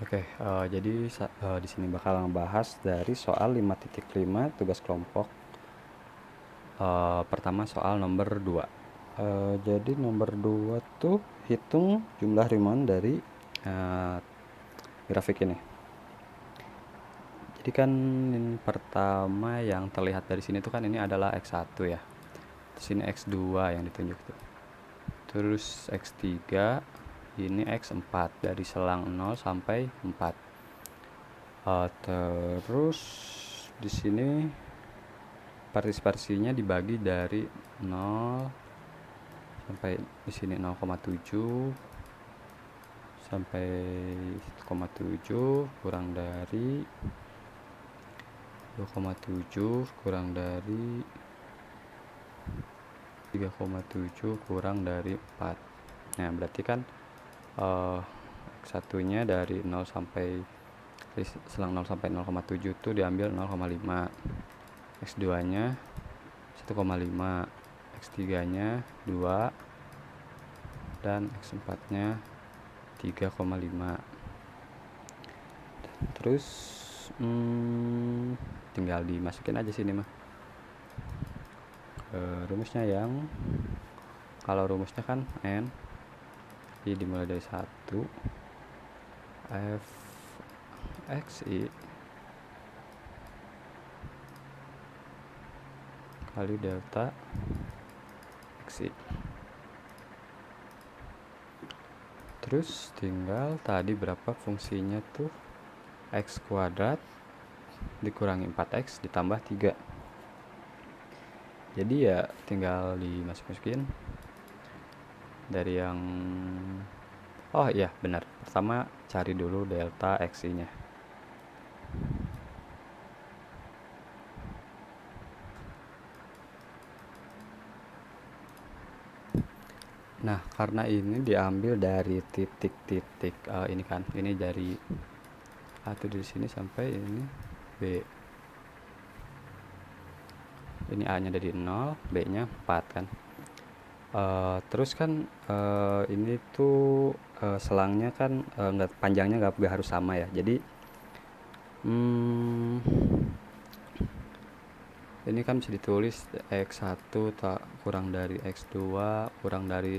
Oke, jadi di sini bakal ngebahas dari soal 5.5 tugas kelompok. Pertama soal nomor 2. Jadi nomor 2 tuh hitung jumlah rimoan dari grafik ini. Jadi kan yang pertama yang terlihat dari sini tuh kan ini adalah X1 ya. Terus ini X2 yang ditunjuk tuh. Terus X3, ini X4 dari selang 0 sampai 4. Terus di sini partisipasinya dibagi dari 0 sampai di sini 0,7 sampai 1,7 kurang dari 2,7 kurang dari 3,7 kurang dari 4. Nah, berarti kan satunya dari 0 sampai selang 0 sampai 0,7 itu diambil 0,5. X2 nya 1,5, X3 nya 2, dan X4 nya 3,5. Terus tinggal dimasukin aja sini mah rumusnya, yang kalau rumusnya kan N, jadi dimulai dari 1 F XI kali delta XI. Terus tinggal tadi berapa fungsinya tuh, X kuadrat dikurangi 4X ditambah 3. Jadi ya tinggal dimasukin dari yang oh iya benar, pertama cari dulu delta XI nya. Nah, karena ini diambil dari titik-titik ini kan, ini dari A dari sini sampai ini B. Ini A-nya dari 0, B-nya 4 kan. Terus kan ini tuh selangnya kan panjangnya nggak harus sama ya. Jadi ini kan bisa ditulis X1 kurang dari X2 kurang dari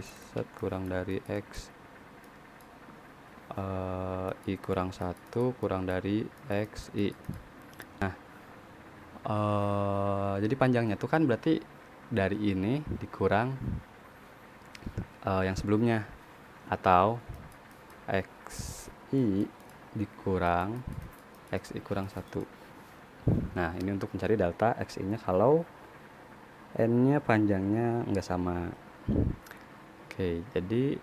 kurang dari X I kurang 1 kurang dari XI. Nah, jadi panjangnya tuh kan berarti dari ini dikurang yang sebelumnya, atau XI dikurang XI kurang 1. Nah, ini untuk mencari delta XI nya kalau N nya panjangnya nggak sama. Oke, jadi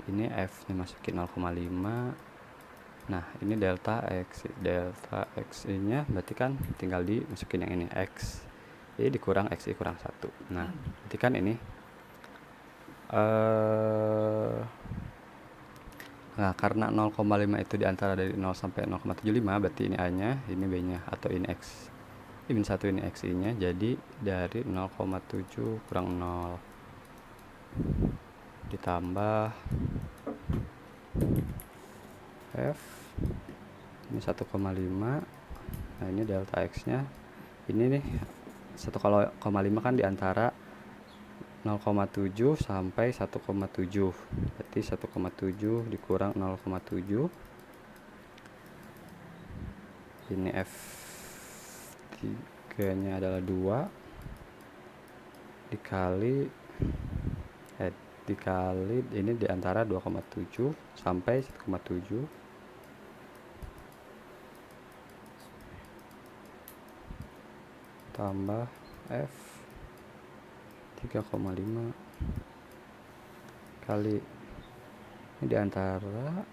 ini F nya masukin 0,5. Nah, ini delta XI nya berarti kan tinggal dimasukin yang ini, X I dikurang XI kurang 1. Nah, berarti kan ini nah, karena 0,5 itu diantara dari 0 sampai 0,75, berarti ini A nya, ini B nya, atau ini X ini 1, ini XI nya, jadi dari 0,7 kurang 0 ditambah F ini 1,5. Nah, ini delta X nya ini nih 1,5 kan diantara 0,7 sampai 1,7, berarti 1,7 dikurang 0,7, ini F3 nya adalah 2 dikali ini diantara 2,7 sampai 1,7 tambah F 3,5 kali ini diantara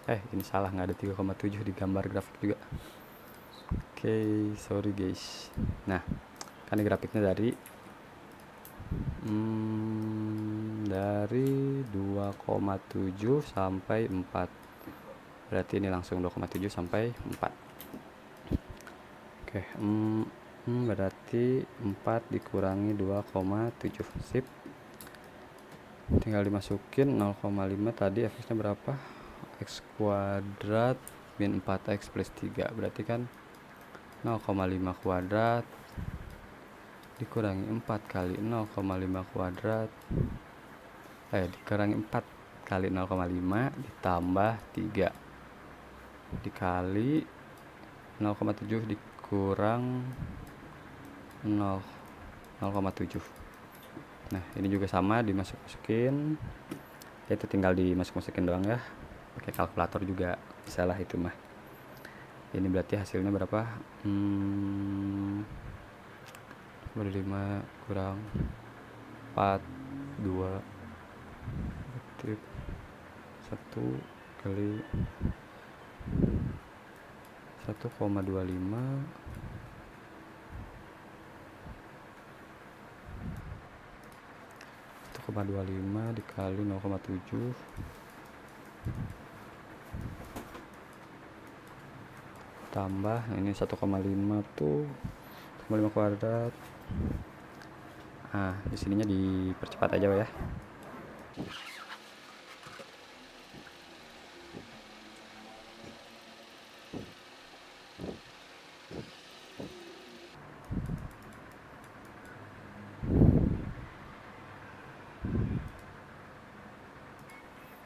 ini salah, nggak ada 3,7 di gambar grafik juga. Oke, sorry guys. Nah, kan ini grafiknya dari 2,7 sampai 4. Berarti ini langsung 2,7 sampai 4. Oke, berarti 4 dikurangi 2,7. Sip. tinggal dimasukin 0,5 tadi fx-nya berapa, x kuadrat min 4x plus 3, berarti kan 0,5 kuadrat dikurangi 4 kali 0,5 kuadrat dikurangi 4 kali 0,5 ditambah 3 dikali 0,7 dikurang 0,7. Nah ini juga sama dimasukin, itu tinggal dimasukin doang ya, pakai kalkulator juga bisa lah itu mah. Ini berarti hasilnya berapa, 5 kurang 4 2 aktif 1 kali 1,25 dikali 0,7 tambah ini 1,5 tuh 1,5 kuadrat. Nah di sininya dipercepat aja ya.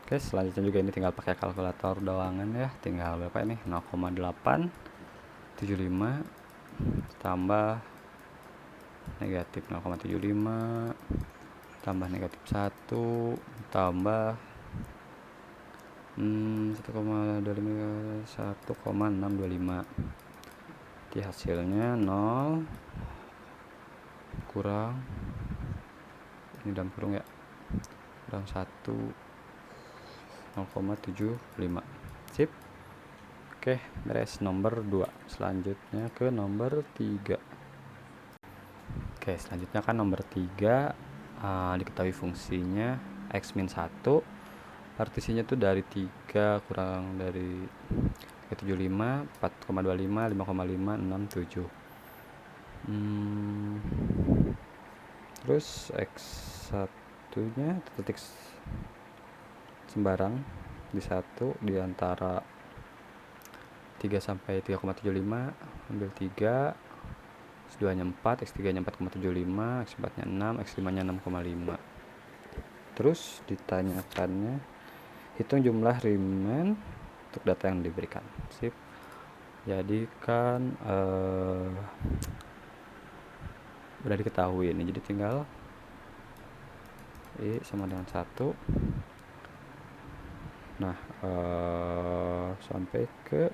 Oke, selanjutnya juga ini tinggal pakai kalkulator doangan ya. Tinggal berapa ini? 0,875 tambah negatif 0,75 tambah negatif 1 tambah 1,625. Jadi hasilnya 0 kurang, ini dalam kurung ya, kurang 1 0,75. Sip. Oke, beres nomor 2. Selanjutnya ke nomor 3. Oke, selanjutnya kan nomor 3 diketahui fungsinya x min 1, partisinya tuh dari 3 kurang dari 75, 4,25, 5,5, 6, 7. Terus x1 nya titik sembarang di 1 di antara 3 sampai 3,75, ambil 3, x2 nya 4, x3 nya 4,75, x4 nya 6, x5 nya 6,5. Terus ditanyakannya hitung jumlah Riemann untuk data yang diberikan. Sip. Jadi kan udah diketahui ini, jadi tinggal I sama dengan 1. Nah sampai ke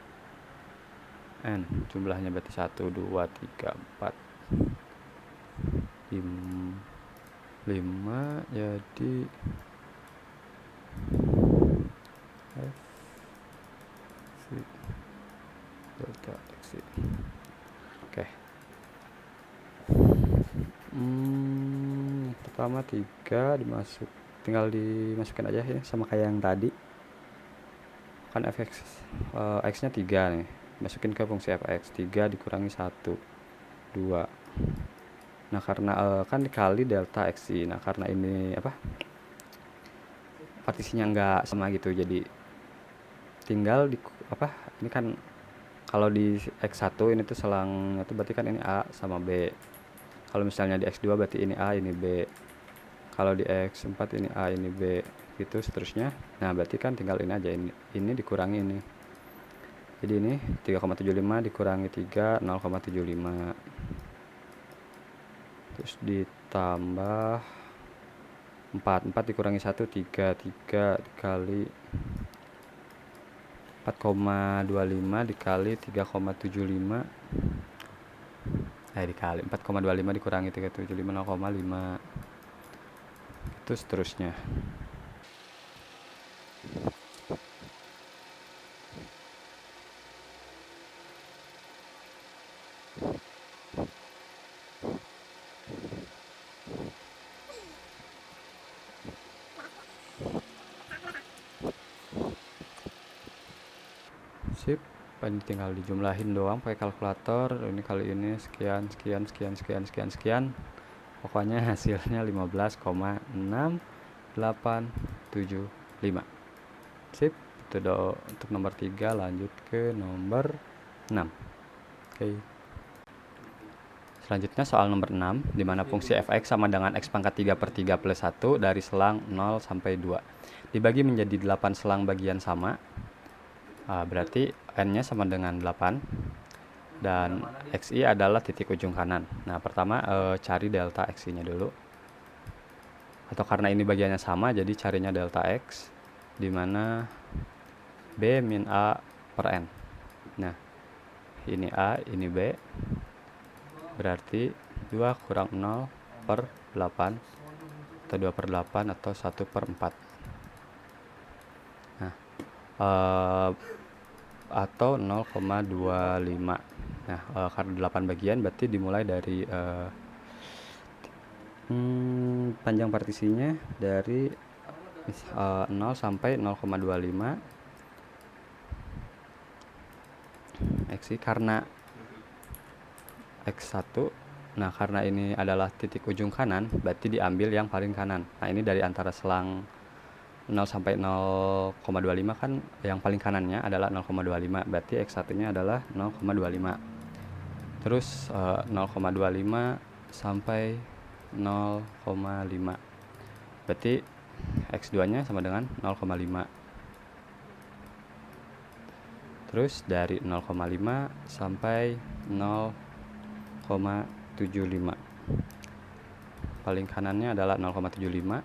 n, jumlahnya berarti 1, 2, 3, 4, 5, jadi f c delta x. Oke. Pertama 3 tinggal dimasukin aja ya, sama kayak yang tadi kan fx x nya 3 nih, masukin ke fungsi fx 3 dikurangi 1 2. Nah karena kan dikali delta xi, nah karena ini partisinya enggak sama gitu, jadi tinggal ini kan kalau di x1 ini tuh selangnya tuh berarti kan ini a sama b, kalau misalnya di x2 berarti ini a ini b, kalau di x4 ini a ini b, gitu seterusnya. Nah berarti kan tinggal ini aja, ini dikurangi ini, jadi ini 3,75 dikurangi 3 0,75, terus ditambah 4 dikurangi 1 3 dikali 4,25 dikali 3,75 dikali 4,25 dikurangi 3,75 0,5, itu seterusnya. Sip, ini tinggal dijumlahin doang pakai kalkulator. Ini kali ini sekian, pokoknya hasilnya 15,6 875. Sip, itu untuk nomor 3. Lanjut ke nomor 6. Oke. Selanjutnya soal nomor 6, di mana fungsi f(x) sama dengan x pangkat 3 per 3 plus 1 dari selang 0 sampai 2. Dibagi menjadi 8 selang bagian sama. Berarti n-nya sama dengan 8. Dan xi adalah titik ujung kanan. Nah, pertama cari delta xi-nya dulu. Atau karena ini bagiannya sama, jadi carinya delta x, di mana b min a per n. Nah, ini a, ini b. Berarti 2 kurang 0 per 8, atau 2 per 8, atau 1 per 4. Nah, atau 0,25. Nah, karena 8 bagian, berarti dimulai dari panjang partisinya dari 0 sampai 0,25 xi karena x1. Nah, karena ini adalah titik ujung kanan, berarti diambil yang paling kanan. Nah, ini dari antara selang 0 sampai 0,25 kan yang paling kanannya adalah 0,25, berarti x1-nya adalah 0,25. Terus 0,25 sampai 0,5, berarti x2-nya sama dengan 0,5. Terus dari 0,5 sampai 0,75, paling kanannya adalah 0,75.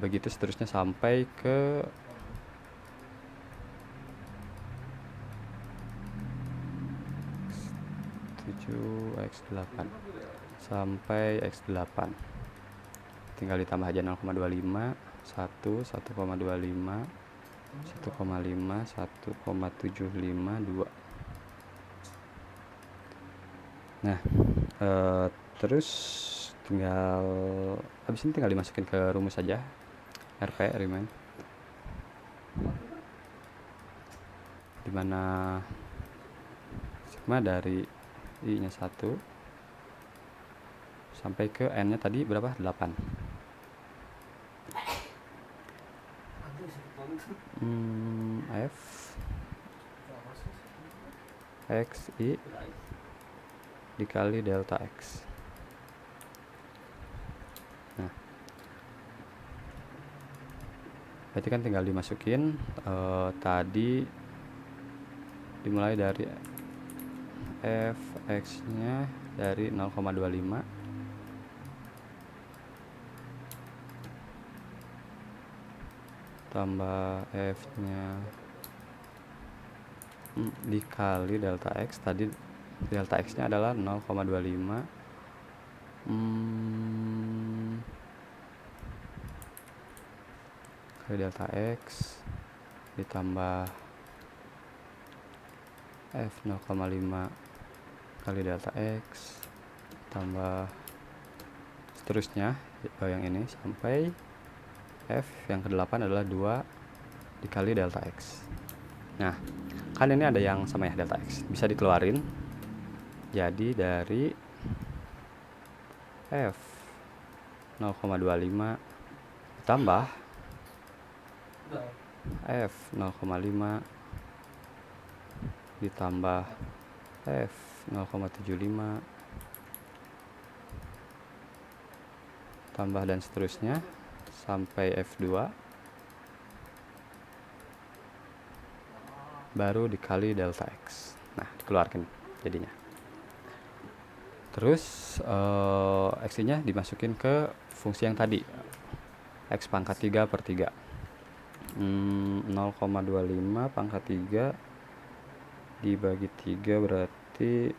Begitu seterusnya sampai ke 7x8 sampai x8, tinggal ditambah aja 0,25, 1, 1,25, 1,5, 1,752. Nah, terus habis ini tinggal dimasukin ke rumus saja, RP, remind, dimana sigma dari I nya 1 sampai ke n nya tadi berapa? 8. F xi dikali delta x. Nah, berarti kan tinggal dimasukin tadi dimulai dari fx nya dari 0,25 tambah f nya dikali delta x. Tadi delta x nya adalah 0,25 kali delta x ditambah f 0,5 kali delta x tambah seterusnya yang ini sampai f yang ke-8 adalah 2 dikali delta x. Nah, kan ini ada yang sama ya, delta x bisa dikeluarin, jadi dari f 0,25 tambah f 0,5 ditambah f 0,75 tambah dan seterusnya sampai f2 baru dikali delta x. Nah, dikeluarkan jadinya. Terus x nya dimasukin ke fungsi yang tadi, x pangkat 3 per 3. 0,25 pangkat 3 dibagi 3 berarti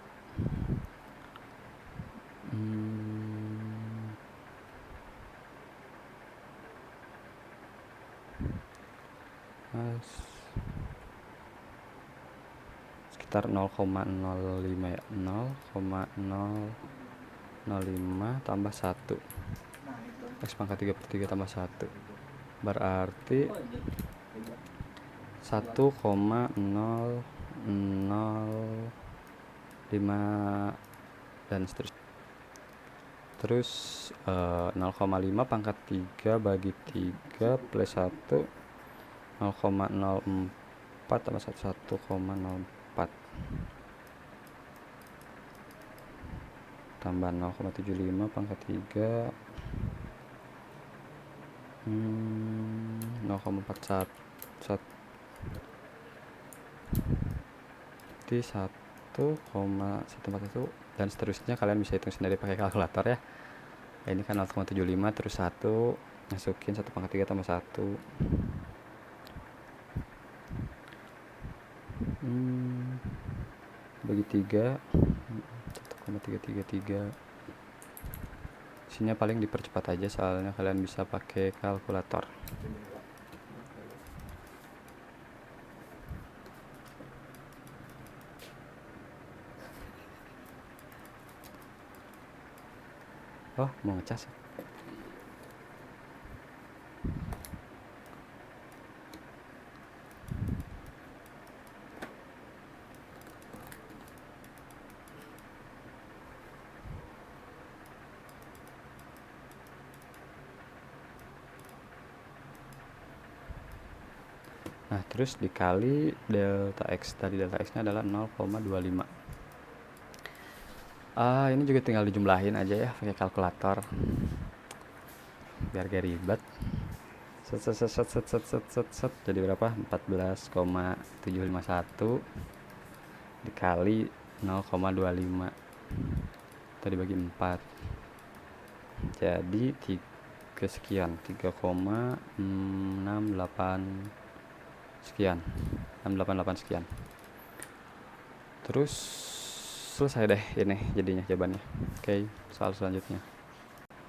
0,05 ya, 0,005 tambah 1, x pangkat 3 per 3 tambah 1 berarti 1,005 dan seterusnya. Terus 0,5 pangkat 3 bagi 3 plus 1 0,04 tambah 1,04 tambah 0,75 pangkat 3 0,41 di 1,141 dan seterusnya. Kalian bisa hitung sendiri pakai kalkulator ya. Ini kan 0,75 terus 1 masukin 1 pangkat 3 tambah 1 bagi 3 1,333. Isinya paling dipercepat aja soalnya kalian bisa pakai kalkulator. Oh, mau ngecas. Nah, terus dikali delta X. Tadi delta X nya adalah 0,25. Ini juga tinggal dijumlahin aja ya pakai kalkulator biar gak ribet. Set. Jadi berapa? 14,751 dikali 0,25 tadi bagi 4 jadi 3 sekian, 3,68 sekian, 688 sekian. Terus selesai deh ini jadinya jawabannya. Oke, soal selanjutnya.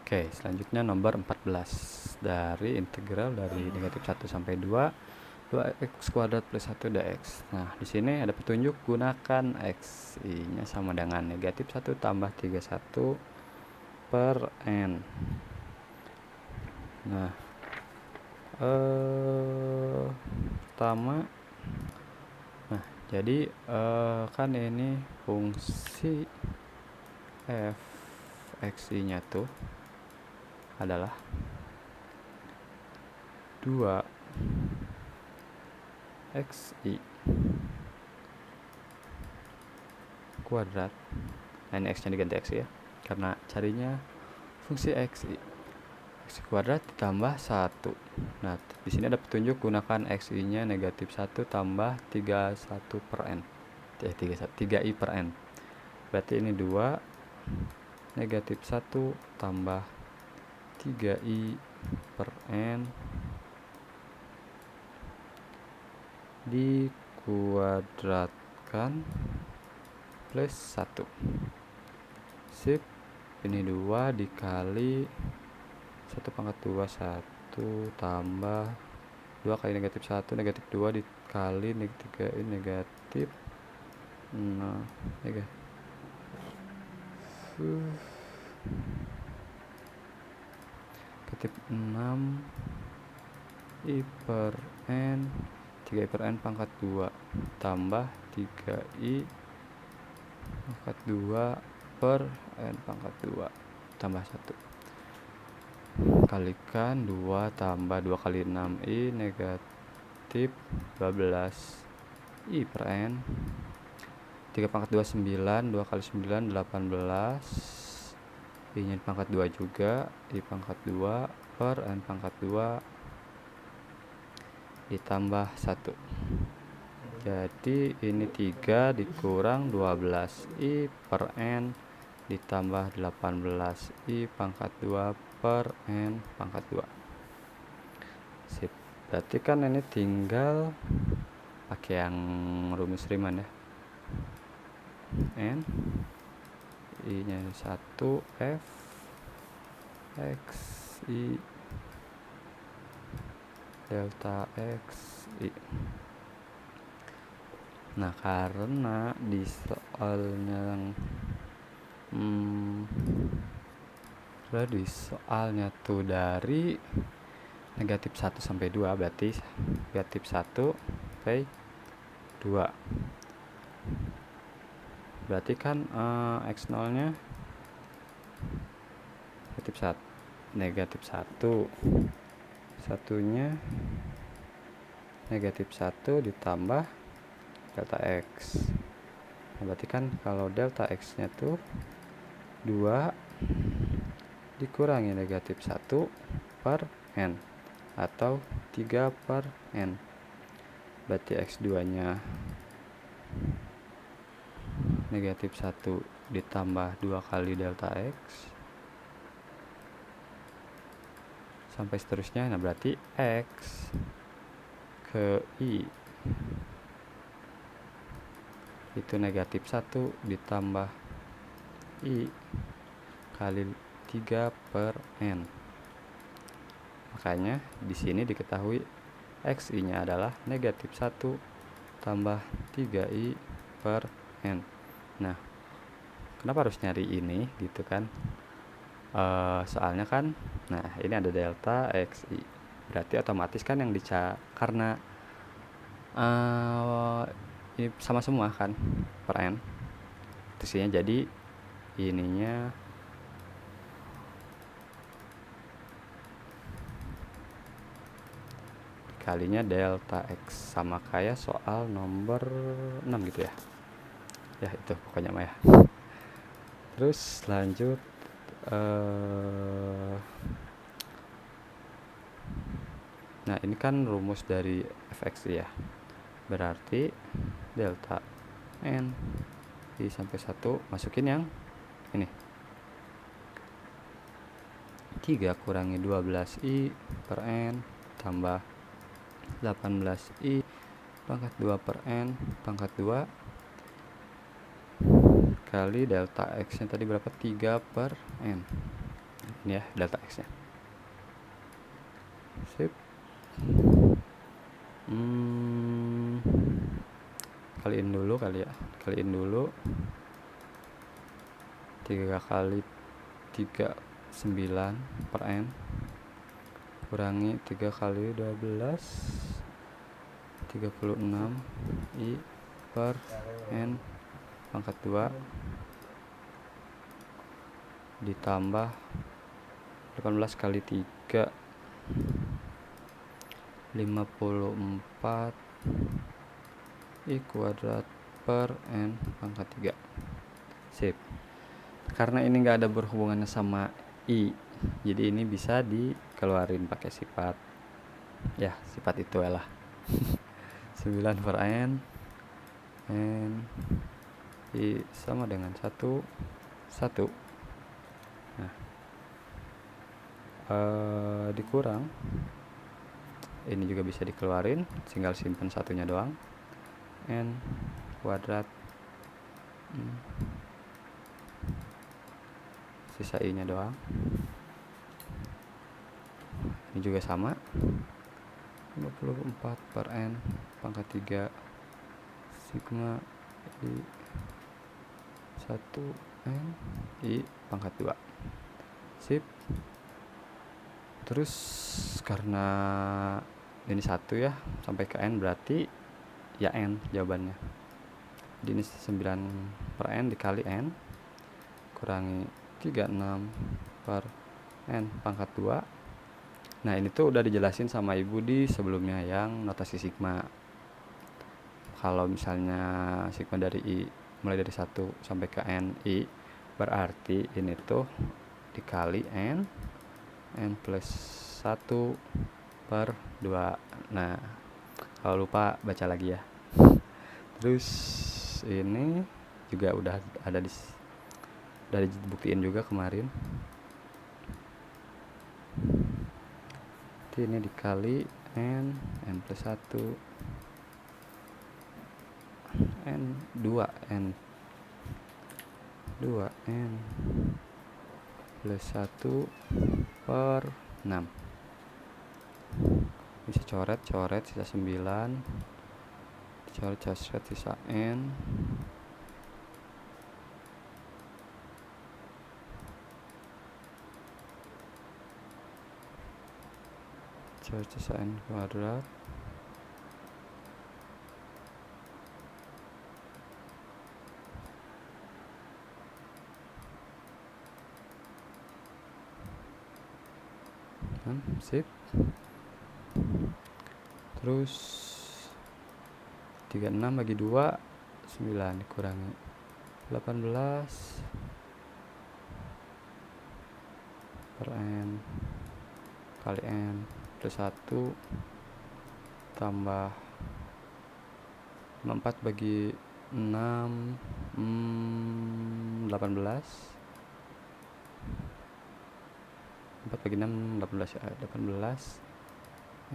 Oke, selanjutnya nomor 14. Dari integral dari negatif 1 sampai 2x kuadrat plus 1 dx. Nah, di sini ada petunjuk gunakan xi-nya sama dengan negatif 1 tambah 31 per n. Nah, pertama, nah jadi kan ini fungsi fxi-nya tuh adalah 2xi kuadrat. Nah, ini x-nya diganti x ya, karena carinya fungsi xi kuadrat ditambah 1. Nah, di sini ada petunjuk gunakan xi-nya negatif 1 tambah 31 per n. 3i per n. Berarti ini 2 negatif 1 tambah 3i per n dikuadratkan plus 1. Sip. Ini 2 dikali 1 pangkat 2 1 tambah 2 kali negatif 1 negatif 2 dikali negatif 3 ini negatif 6 i per n 3i per n pangkat 2 tambah 3i pangkat 2 per n pangkat 2 tambah 1 kalikan 2 tambah 2 kali 6i negatif 12i per n. 3 pangkat 2 9, 2 kali 9 18, i nya pangkat 2 juga, i pangkat 2 per n pangkat 2 ditambah 1. Jadi ini 3 dikurang 12i per n ditambah 18i pangkat 2 per n pangkat 2. Sip. Berarti kan ini tinggal pakai yang rumus Riemann ya. N i nya 1 f x i delta x i. Nah, karena di soalnya tuh dari negatif 1 sampai 2 berarti negatif 1 sampai 2. Berarti kan x0 nya negatif 1, satunya negatif 1 ditambah delta X. Nah, berarti kan kalau delta X nya tuh 2 dikurangi negatif 1 per N, atau 3 per N. Berarti X2 nya negatif 1 ditambah 2 kali delta X sampai seterusnya. Nah, berarti X ke I itu negatif 1 ditambah I kali 3 per N. Makanya di sini diketahui XI nya adalah negatif 1 tambah 3I per N. Nah, kenapa harus nyari ini gitu kan? Soalnya kan, nah ini ada delta XI, berarti otomatis kan yang karena ini sama semua kan per N, terusnya jadi ininya kalinya delta X, sama kayak soal nomor 6 gitu ya. Ya itu pokoknya mah ya. Terus lanjut nah ini kan rumus dari fx ya, berarti delta N I sampai 1 masukin yang ini 3 kurangi 12I per N tambah 18I pangkat 2 per N pangkat 2 kali delta X nya tadi berapa, 3 per N. Ini ya delta X nya. Sip. Kaliin dulu kali ya, kaliin dulu 3 kali 3 9 per N kurangi 3 kali 12 36 I per N pangkat 2 ditambah 18 kali 3 54 I kuadrat per N pangkat 3. Sip. Karena ini nggak ada berhubungannya sama I, jadi ini bisa dikeluarin pakai sifat ya, sifat itu lah. 9 per N I sama dengan 1 1. Nah, dikurang ini juga bisa dikeluarin, tinggal simpen satunya doang, N kuadrat sisa I nya doang. Ini juga sama, 54 per N pangkat 3 sigma I 1 N I pangkat 2. Sip. Terus karena ini 1 ya sampai ke N, berarti ya N jawabannya. Jadi ini 9 per N dikali N kurangi 36 per N pangkat 2. Nah ini tuh udah dijelasin sama ibu di sebelumnya yang notasi sigma. Kalau misalnya sigma dari I mulai dari 1 sampai ke N I, berarti ini tuh dikali N plus 1 per 2. Nah kalau lupa baca lagi ya. Terus ini juga udah dibuktiin juga kemarin. Jadi ini dikali N plus 1 N 2 N plus 1 per 6. Bisa coret sisa 9, coret sisa N, coret sisa N kuadrat, Sip. Terus 36 bagi 2 9 dikurangi 18 per N kali N plus 1 tambah 4 bagi 6 18 4 bagi 6 18 ya, 18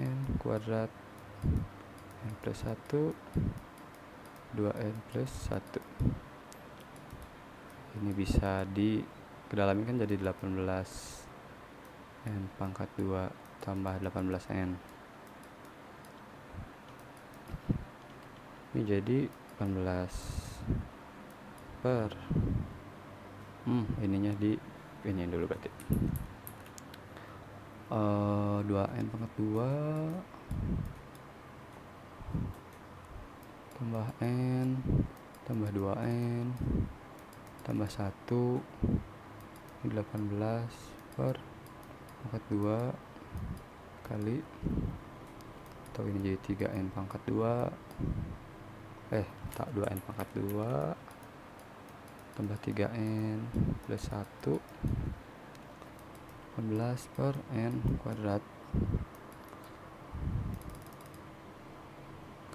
N kuadrat N plus 1 2N plus 1. Ini bisa di kedalamin kan jadi 18 N pangkat 2 tambah 18 N. Ini jadi 18 per ininya di ini dulu berarti 2N pangkat 2 tambah N tambah 2N tambah 1 ini 18 per pangkat 2 kali, atau ini jadi 3N pangkat 2 2N pangkat 2 tambah 3N plus 1 18 per N kuadrat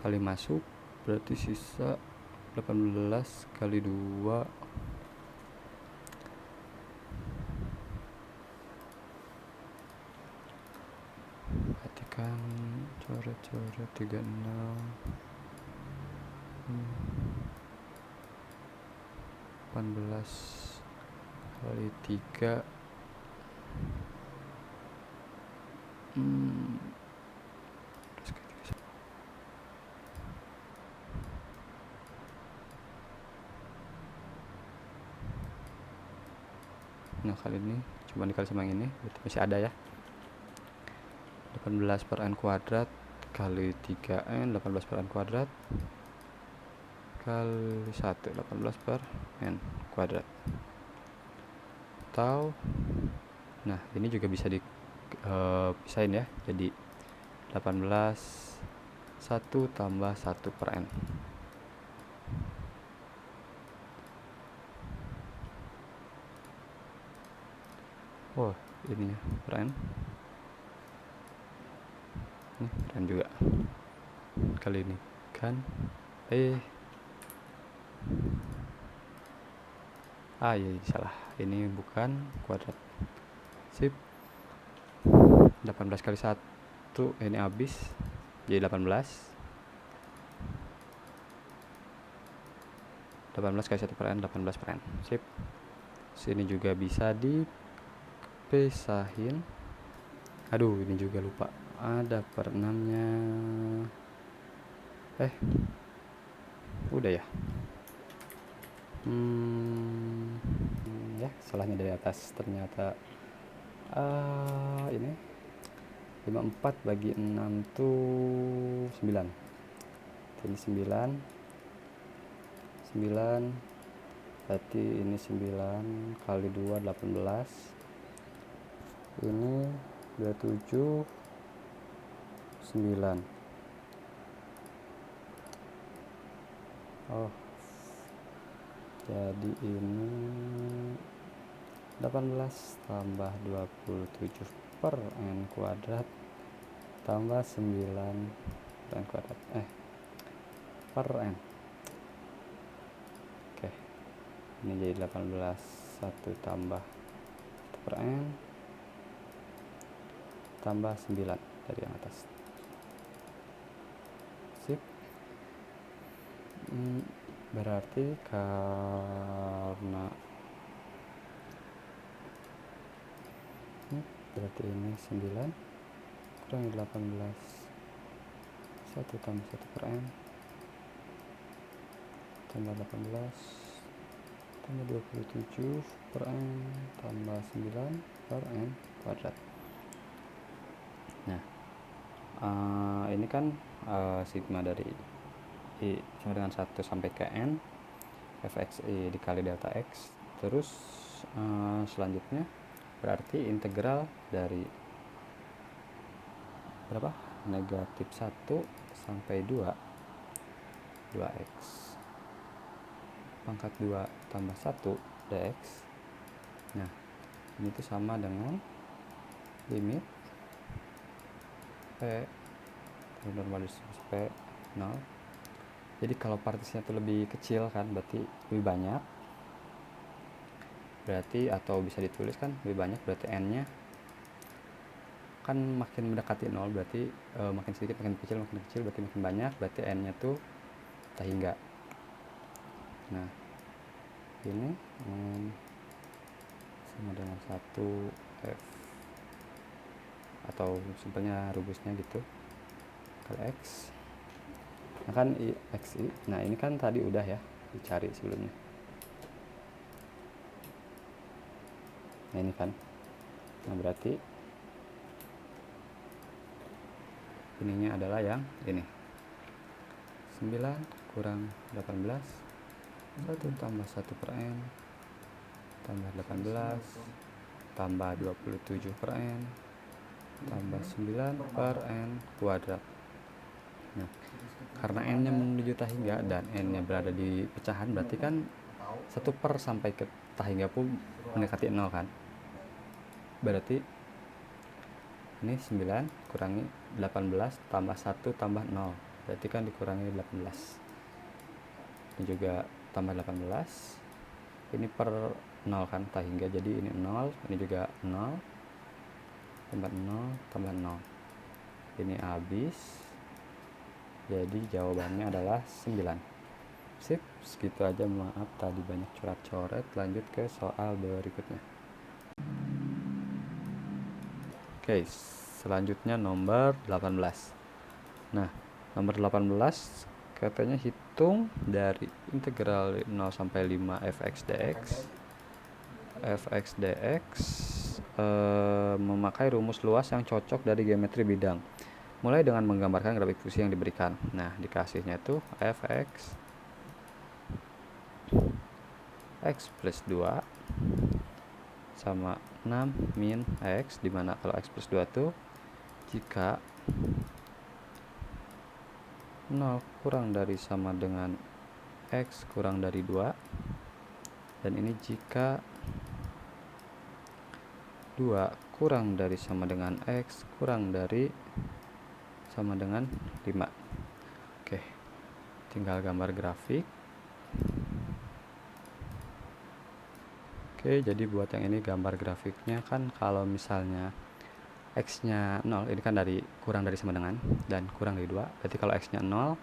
kali masuk berarti sisa 18 kali 2 perhatikan coret-coret 36 18 kali 3 nah kali ini cuma dikali sama yang ini berarti masih ada ya, 18 per N kuadrat kali 3N 18 per N kuadrat kali 1 18 per N kuadrat, atau nah ini juga bisa pisahin ya, jadi 18 1 tambah 1 per N. Oh ini ya per N, ini per N juga kali ini kan iya salah, ini bukan kuadrat. Sip. 18 kali 1 ini habis jadi 18 kali 1 per N 18 per N. Sip. Sini juga bisa dipisahin. Aduh ini juga lupa ada per 6 nya udah ya ya salahnya dari atas ternyata ini 54 bagi 6 tuh 9, jadi 9 berarti ini 9 kali 2 18, ini 27 9 jadi ini 18 tambah 27 per N kuadrat tambah 9 per N kuadrat per N. Oke, ini jadi 18 1 tambah 1 per N tambah 9 dari yang atas. Sip. Berarti karena berarti ini 9 kurangi 18 1 tambah 1 per N tambah 18 tambah 27 per N tambah 9 per N kuadrat. Nah ini kan sigma dari I sama dengan 1 sampai ke N fxi dikali delta x, terus selanjutnya berarti integral dari berapa? Negatif 1 sampai 2, 2x pangkat 2 tambah 1 dx. Nah, ini tuh sama dengan limit P normal distribusi P 0. Jadi kalau partisnya tuh lebih kecil kan berarti lebih banyak, berarti atau bisa ditulis kan lebih banyak berarti n nya kan makin mendekati 0 berarti makin sedikit makin kecil berarti makin banyak, berarti n nya tuh tak hingga. Nah ini n sama dengan 1 f atau simpelnya rumusnya gitu kalau x. Nah kan xi, nah ini kan tadi udah ya dicari sebelumnya. Nah ini kan, nah berarti ininya adalah yang ini 9 kurang 18, 1 tambah 1 per n tambah 18 tambah 27 per n tambah 9 per n kuadrat. Nah karena n nya menuju tak hingga dan n nya berada di pecahan, berarti kan 1 per sampai ke tak hingga pun mendekati 0 kan, berarti ini 9 kurangi 18 tambah 1 tambah 0, berarti kan dikurangi 18. Ini juga tambah 18, ini per 0 kan tak hingga, jadi ini 0, ini juga 0, tambah 0 tambah 0, ini habis. Jadi jawabannya adalah 9. Sip, segitu aja, maaf tadi banyak coret-coret. Lanjut ke soal berikutnya. Oke, selanjutnya nomor 18. Nah, nomor 18 katanya hitung dari integral 0 sampai 5 fx dx. Fx dx memakai rumus luas yang cocok dari geometri bidang. Mulai dengan menggambarkan grafik fungsi yang diberikan. Nah, dikasihnya itu fx x plus 2 sama 6 min x, dimana kalau x plus 2 tuh jika 0 kurang dari sama dengan x kurang dari 2, dan ini jika 2 kurang dari sama dengan x kurang dari sama dengan 5. Oke, tinggal gambar grafik. Oke, jadi buat yang ini gambar grafiknya kan kalau misalnya x nya 0, ini kan dari kurang dari sama dengan dan kurang dari 2, berarti kalau x nya 0,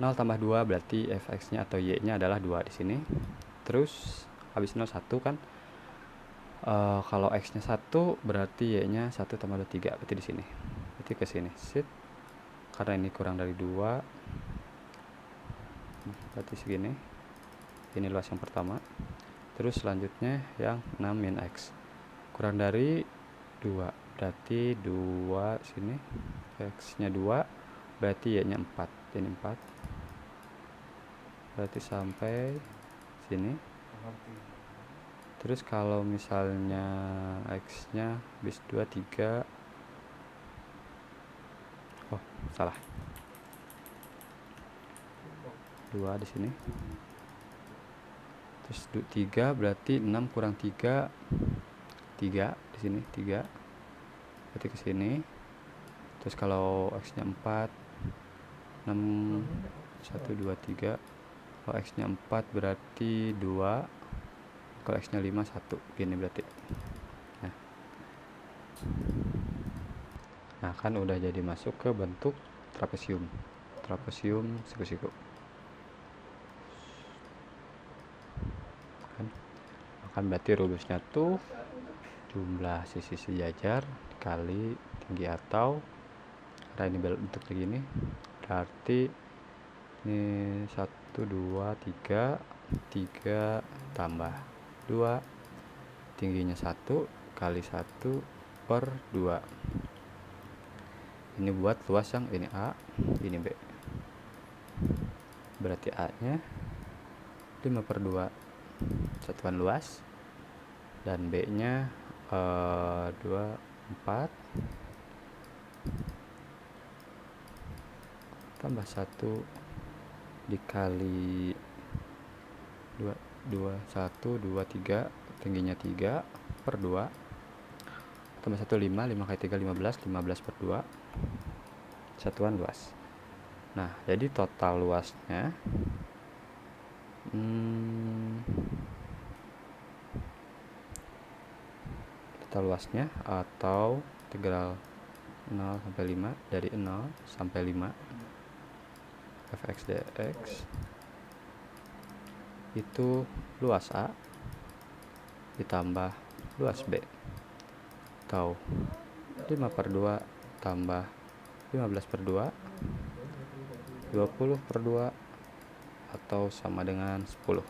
0 tambah 2 berarti fx nya atau y nya adalah 2 di sini. Terus habis 0 1 kan, kalau x nya 1 berarti y nya 1 tambah 2 3, berarti di sini, berarti ke sini. Sit, karena ini kurang dari 2 berarti segini, ini luas yang pertama. Terus selanjutnya yang 6 min x kurang dari 2, berarti 2 sini, x nya 2 berarti y nya 4, ini 4, berarti sampai sini. Terus kalau misalnya x nya bis 2 3, oh salah, 2 di sini. Terus 3 berarti 6 kurang 3, 3 di sini, 3 berarti ke sini. Terus kalau x nya 4, 6 1 2 3, kalau x nya 4 berarti 2, kalau x nya 5 1, gini berarti. Nah kan udah jadi masuk ke bentuk trapesium siku-siku kan berarti rumusnya tuh jumlah sisi sejajar dikali tinggi atau, karena ini bentuk begini berarti ini 1 2 3 3 tambah 2, tingginya 1 kali 1 per 2. Ini buat luas yang ini A, ini B, berarti A nya 5 per 2 satuan luas, dan B nya 2 4 tambah 1 dikali 2, 1, 2, 3, tingginya 3 per 2, tambah 1, 5, 5 kali 3, 15, 15 per 2, satuan luas. Nah, jadi total luasnya atau integral 0 sampai 5 dari 0 sampai 5 fx dx itu luas A ditambah luas B, atau 5 per 2 tambah 15 per 2, 20 per 2, atau sama dengan 10.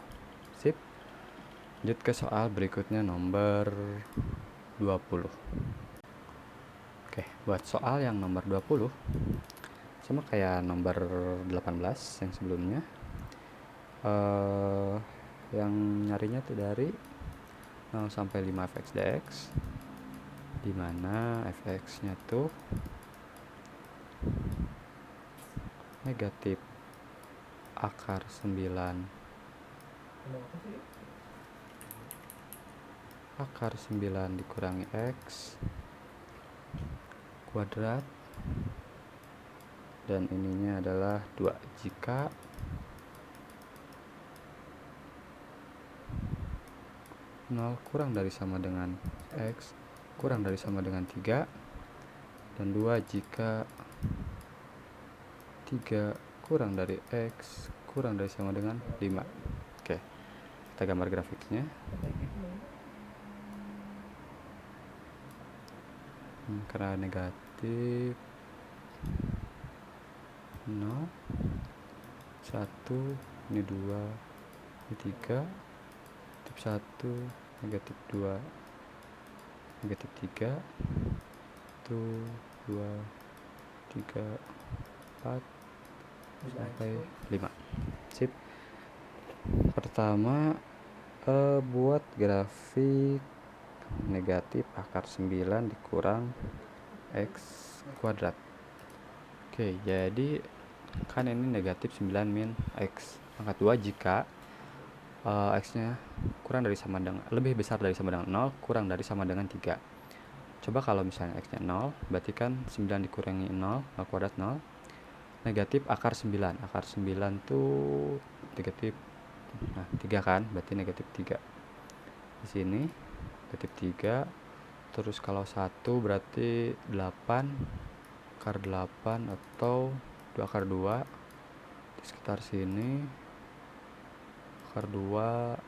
Sip. Lanjut ke soal berikutnya nomor 20. Oke, buat soal yang nomor 20 sama kayak nomor 18 yang sebelumnya. Yang nyarinya tuh dari 0 sampai 5 fx dx, dimana fx nya tuh negatif akar 9 dikurangi x kuadrat, dan ininya adalah 2 jika nol kurang dari sama dengan x kurang dari sama dengan 3, dan 2 jika 3 kurang dari x kurang dari sama dengan 5. Oke, kita gambar grafiknya. Karena negatif 0, 1, ini 2, ini 3, negatif 1, negatif 2, negatif 3, 1, 2, 3, 4, sampai 5. Sip. Pertama, buat grafik negatif akar 9 dikurang x kuadrat. Oke, jadi kan ini negatif 9 min x pangkat 2 jika x nya kurang dari sama dengan lebih besar dari sama dengan 0 kurang dari sama dengan 3. Coba kalau misalnya x nya 0, berarti kan 9 dikurangi 0 kuadrat 0, negatif akar 9 tuh negatif 3 kan, berarti negatif 3 di sini, negatif 3. Terus kalau 1 berarti 8 akar 8 atau 2 akar 2 di sekitar sini, akar 2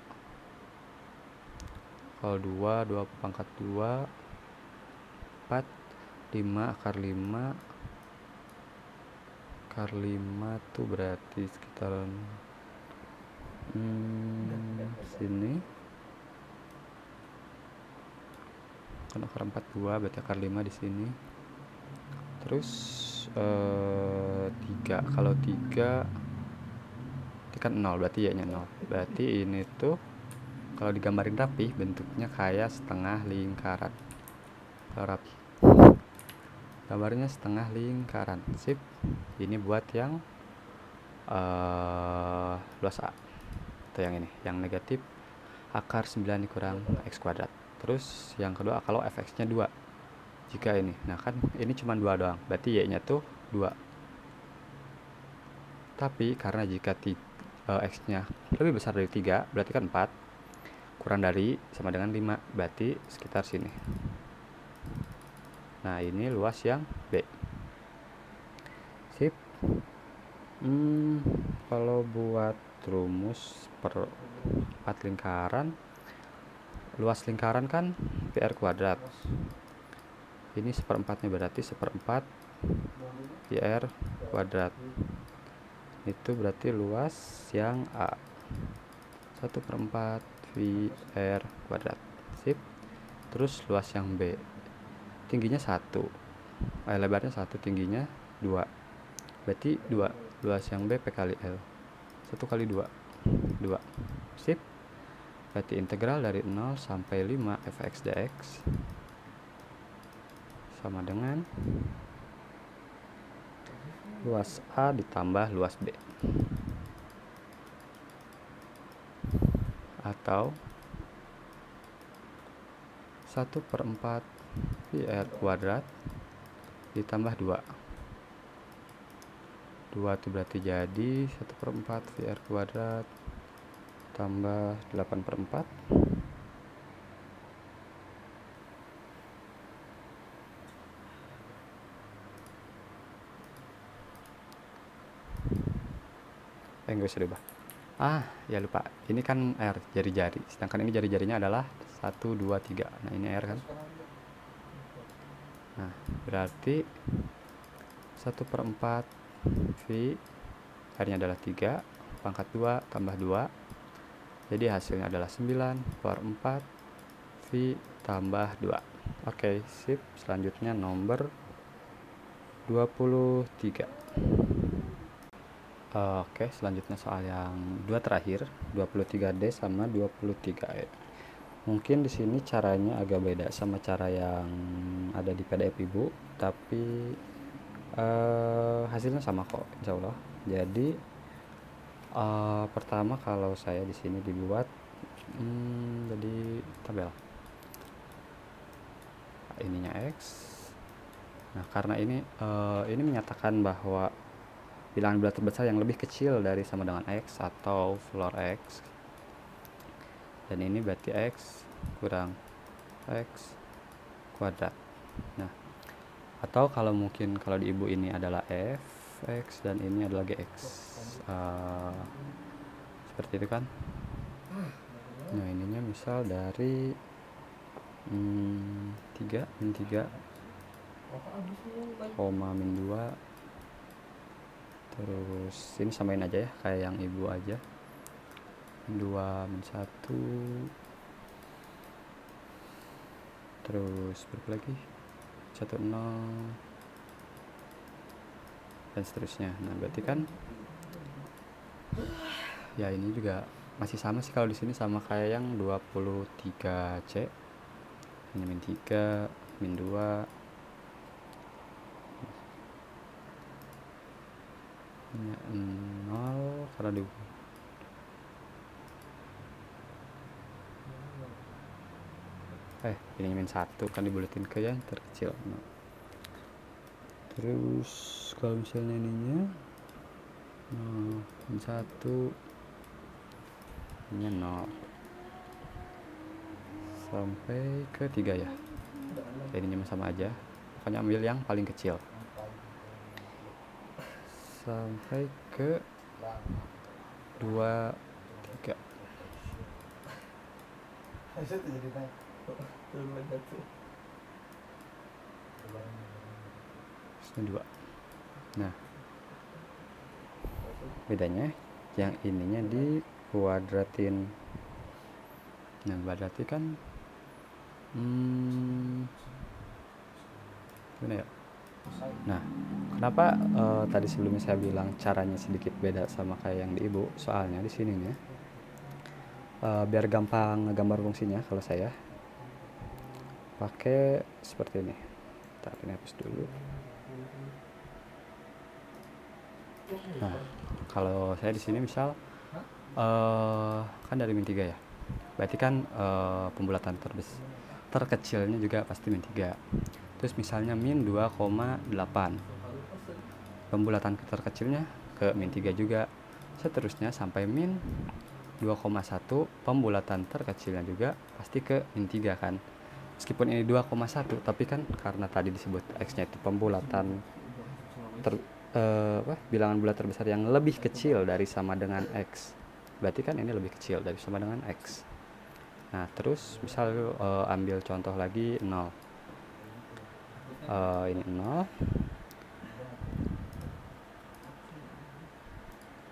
akar 2 pangkat 2, 4, 5 akar 5 tuh berarti sekitaran sini kan akar 4 2, berarti akar 5 di sini. Terus 3, kalau 3 tekan 0 berarti y nya 0, berarti ini tuh kalau digambarin rapi bentuknya kayak setengah lingkaran. Kalau rapi gambarnya setengah lingkaran. Sip. Ini buat yang luas A, atau yang ini, yang negatif akar 9 dikurang x kuadrat. Terus yang kedua, kalau fx nya 2 jika ini, nah kan ini cuma 2 doang, berarti y nya tuh 2. Tapi karena jika x nya lebih besar dari 3, berarti kan 4 kurang dari sama dengan 5, berarti sekitar sini. Nah, ini luas yang B. Sip. Kalau buat rumus per 4 lingkaran, luas lingkaran kan PR kuadrat. Ini seperempatnya, berarti seperempat PR kuadrat. Itu berarti luas yang A, 1/4 VR kuadrat. Sip. Terus luas yang B, tingginya 1, lebarnya 1, tingginya 2, berarti 2. Luas yang B P kali L, 1 kali 2, 2. Sip. Berarti integral dari 0 sampai 5 fx dx sama dengan luas A ditambah luas B, atau 1/4 πr kuadrat ditambah 2. 2 itu berarti jadi 1/4 πr kuadrat tambah 8/4. Enggak usah diubah. Ya lupa, ini kan R, jari-jari, sedangkan ini jari-jarinya adalah 1, 2, 3. Nah ini R kan. Nah berarti 1/4 V, R nya adalah 3, pangkat 2 tambah 2, jadi hasilnya adalah 9/4 V tambah 2. Oke, sip. Selanjutnya nomor 23. Oke, selanjutnya soal yang dua terakhir, 23D sama 23E. Mungkin di sini caranya agak beda sama cara yang ada di PDF Ibu, tapi hasilnya sama kok, insya Allah. Jadi pertama kalau saya di sini dibuat jadi tabel ininya X. Nah karena ini menyatakan bahwa bilangan bulat terbesar yang lebih kecil dari sama dengan X atau floor X, dan ini berarti X kurang X kuadrat. Nah atau kalau mungkin kalau di ibu ini adalah F X dan ini adalah GX, seperti itu kan. Nah ininya misal dari 3 min 3 koma min 2, terus ini samain aja ya kayak yang ibu aja, min 2 min 1, terus berapa lagi, 1 0, dan seterusnya. Nah berarti kan ya ini juga masih sama sih kalau di sini, sama kayak yang 23C. Ini min 3 min 2, ini 0 karena di ini min 1 kan dibuletin ke yang terkecil. Terus kalau misalnya ininya min 1, ini 0 sampai ke 3 ya. Ininya sama aja, pokoknya ambil yang paling kecil sampai ke 2, 3. Ini 2. Nah bedanya yang ininya dikuadratin. Nah berarti kan gimana ya. Nah kenapa tadi sebelumnya saya bilang caranya sedikit beda sama kayak yang di ibu, soalnya di sini nih biar gampang ngegambar fungsinya, kalau saya pakai seperti ini. Ini hapus dulu. Nah kalau saya di sini misal kan dari min 3 ya, berarti kan pembulatan terkecilnya juga pasti min 3. Terus misalnya min 2,8, pembulatan terkecilnya ke min 3 juga, seterusnya sampai min 2,1, pembulatan terkecilnya juga pasti ke min 3 kan. Meskipun ini 2,1, tapi kan karena tadi disebut X nya itu pembulatan bilangan bulat terbesar yang lebih kecil dari sama dengan X, berarti kan ini lebih kecil dari sama dengan X. Nah terus misal ambil contoh lagi 0, ini 0,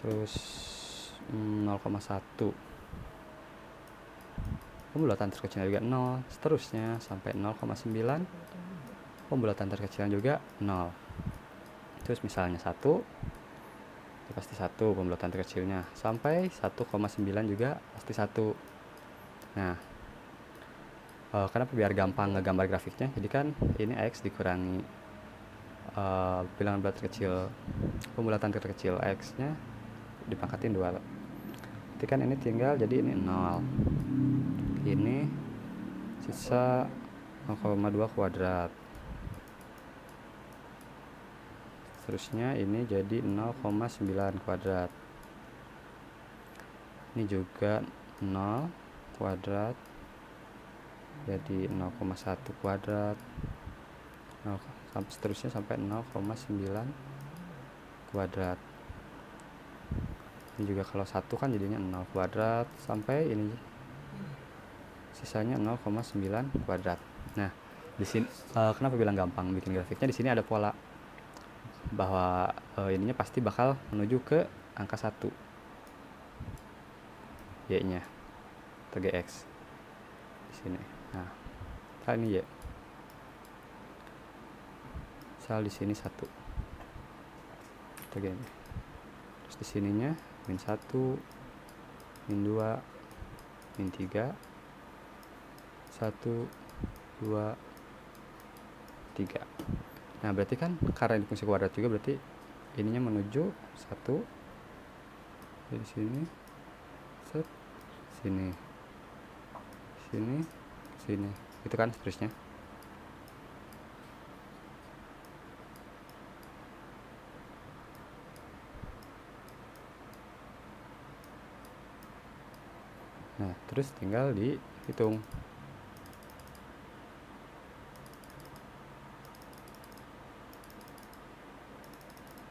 terus 0,1, pembulatan terkecilnya juga 0, seterusnya sampai 0,9, pembulatan terkecilnya juga 0. Terus misalnya 1, ya pasti 1 pembulatan terkecilnya, sampai 1,9 juga pasti 1. Nah kenapa biar gampang ngegambar grafiknya, jadi kan ini X dikurangi bilangan bulat terkecil, pembulatan terkecil, x nya dipangkatin 2. Berarti kan ini tinggal jadi ini 0, ini sisa 0,2 kuadrat, seterusnya ini jadi 0,9 kuadrat, ini juga 0 kuadrat jadi 0,1 kuadrat, 0, sampai seterusnya sampai 0,9 kuadrat. Ini juga kalau 1 kan jadinya 0 kuadrat sampai ini sisanya 0,9 kuadrat. Nah, di sini kenapa bilang gampang bikin grafiknya? Di sini ada pola bahwa ininya pasti bakal menuju ke angka 1, y-nya atau gx di sini. Nah, kali ini y, misal di sini 1 atau gini. Terus di sininya min 1, min 2, min 3, 1, 2, 3. Nah, berarti kan karena ini fungsi kuadrat juga, berarti ininya menuju 1 dari sini, set, sini, sini, sini, itu kan seterusnya. Nah, terus tinggal dihitung.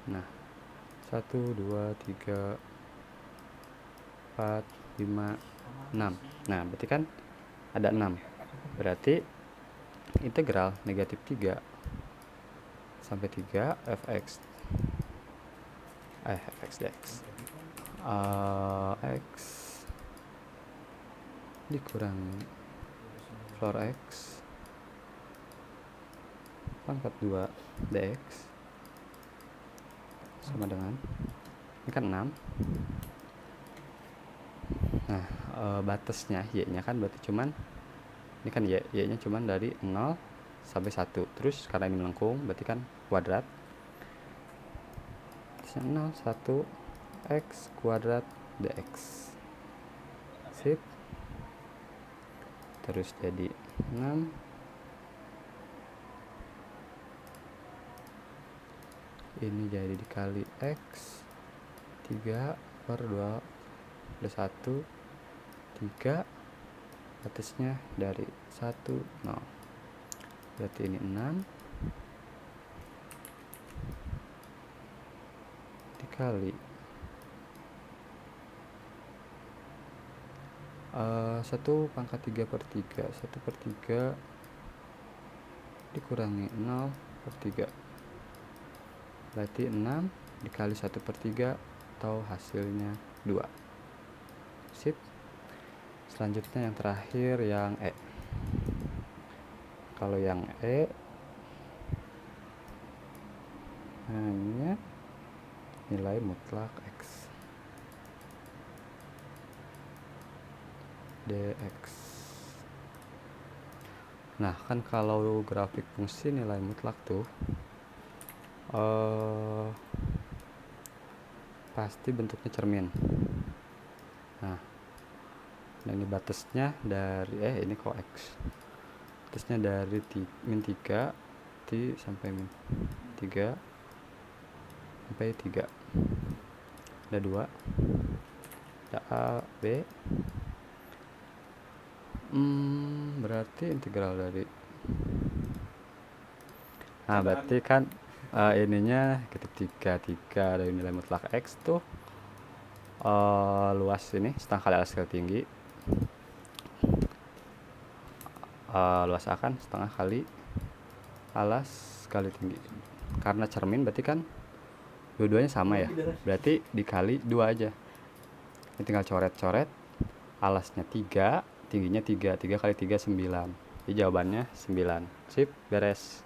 Nah, 1, 2, 3, 4, 5, 6. Nah, berarti kan ada 6. Berarti integral negatif 3 sampai 3 fx dx x dikurangi floor x pangkat 2 dx sama dengan ini kan 6. Nah, batasnya y-nya kan berarti cuman ini kan y-nya cuman dari 0 sampai 1. Terus karena ini melengkung berarti kan kuadrat. Terusnya 0, 1 x kuadrat dx. Sip. Terus jadi 6 ini jadi dikali x 3 per 2 plus 1 3, batasnya dari 1 0, berarti ini 6 dikali 1 pangkat 3 per 3, 1 per 3 dikurangi 0 per 3, berarti 6 dikali 1 per 3 atau hasilnya 2. Sip. Selanjutnya yang terakhir yang E. Kalau yang E hanya nilai mutlak x dx. Nah, kan kalau grafik fungsi nilai mutlak tuh pasti bentuknya cermin. Nah, ini batasnya dari ini kok x, batasnya dari min 3 sampai min 3 sampai 3, ada 2, ada a, b. Berarti integral dari berarti kan ininya ketika 3 dari nilai mutlak x tuh luas ini setengah kali alas sekali tinggi, luas A kan setengah kali alas sekali tinggi. Karena cermin berarti kan dua-duanya sama ya, berarti dikali 2 aja. Ini tinggal coret-coret, alasnya 3, tingginya 3 kali 3 9. Jadi jawabannya 9. Sip, beres.